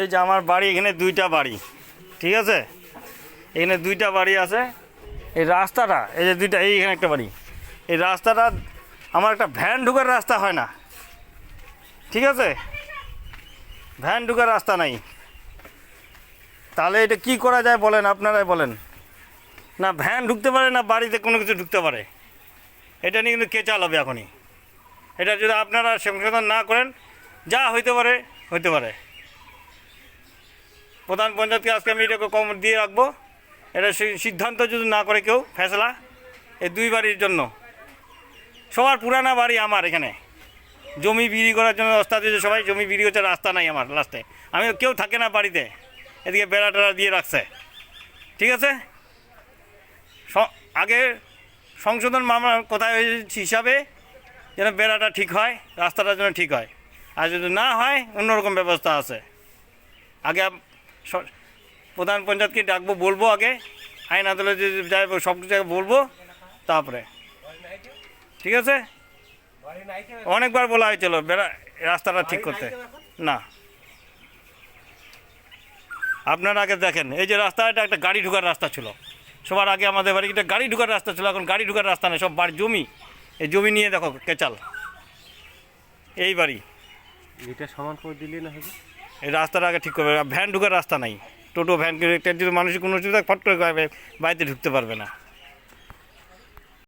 এই যে আমার বাড়ি, এখানে দুইটা বাড়ি, ঠিক আছে? এখানে দুইটা বাড়ি আছে। এই রাস্তাটা, এই যে দুইটা, এইখানে একটা বাড়ি, এই রাস্তাটা আমার একটা ভ্যান ঢোকার রাস্তা হয় না, ঠিক আছে? ভ্যান ঢোকার রাস্তা নাই। তাহলে এটা কি করা যায় বলেন, আপনারাই বলেন। না ভ্যান ঢুকতে পারে, না বাড়িতে কোনো কিছু ঢুকতে পারে। এটা নিয়ে কিন্তু কে চালাবে এখনই? এটা যদি আপনারা সংশোধন না করেন, যা হইতে পারে হইতে পারে। প্রধান পঞ্চায়েতকে আজকে আমি এটাকে কম দিয়ে রাখবো। এটা সিদ্ধান্ত যদি না করে কেউ ফেসলা, এই দুই বাড়ির জন্য। সবার পুরানা বাড়ি আমার এখানে, জমি বিক্রি করার জন্য রাস্তা দিয়েছে সবাই, জমি বিক্রি করছে, রাস্তা নাই আমার লাস্টে। আমি কেউ থাকে না বাড়িতে, এদিকে বেড়া টেড়া দিয়ে রাখছে, ঠিক আছে? আগে সংশোধন মামলার কোথায় হিসাবে যেন বেড়াটা ঠিক হয়, রাস্তাটার জন্য ঠিক হয়। আর যদি না হয় অন্যরকম ব্যবস্থা আছে। আগে প্রধান পঞ্চায়েতকে ডাকবো, বলবো আগে, আইন আদালতে যাই সব কিছু বলবো, তারপরে, ঠিক আছে? অনেকবার বলা হয়েছিল রাস্তাটা ঠিক করতে, না। আপনারা আগে দেখেন, এই যে রাস্তাটা একটা গাড়ি ঢোকার রাস্তা ছিল সবার আগে, আমাদের বাড়ি একটা গাড়ি ঢোকার রাস্তা ছিল, এখন গাড়ি ঢোকার রাস্তা নেই, সব বাড়ি জমি। এই জমি নিয়ে দেখো কেচাল। এই বাড়ি এটা সমান করে দিলে না হবে? এই রাস্তাটা আগে ঠিক করবে। ভ্যান ঢোকার রাস্তা নাই, টোটো ভ্যান, একটা যদি মানুষের কোনো অসুবিধা ফট করে বাড়িতে ঢুকতে পারবে না।